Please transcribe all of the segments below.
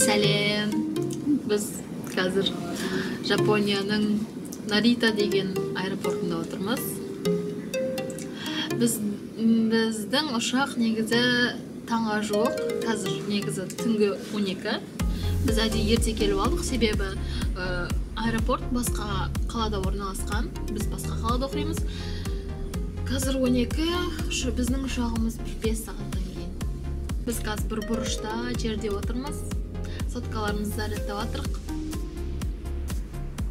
Сәлем. Біз қазір Жапонияның Нарита деген аэропортында отырмыз. Біздің ұшақ негізі таңға жоқ, қазір негізі түнгі 12. Біз әдей ерте келіп алдық, себебі аэропорт басқа қалада орналасқан. Біз басқа қалада оқимыз. Қазір 12, біздің ұшағымыз 5 сағаттан кейін. Біз қазір бір бұрышта жерде отырмыз. Соткаларымызды реттеп жатырмық.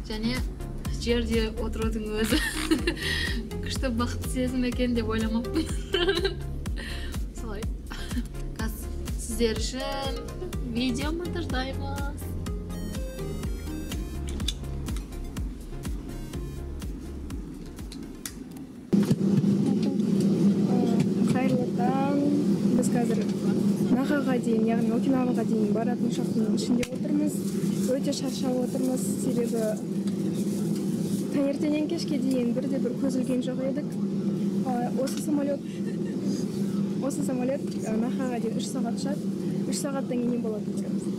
Және жерде отырудың өзі күшті бақытты сезім екен деп ойламаппын. Солай. Қазір сіздер үшін видео монтаждаймыз. Қайырлы таң. Біз қазір Нахаға дейін, яғни Окинаваға дейін баратын ұшақтың ішінде отырмыз. Өте шаршап отырмыз, себебі таңертеңнен кешке дейін бірде-бір көз ілген жоқ едік. Осы самолет Нахаға дейін 3 сағат ұшады. 3 сағаттан кейін болады көреміз.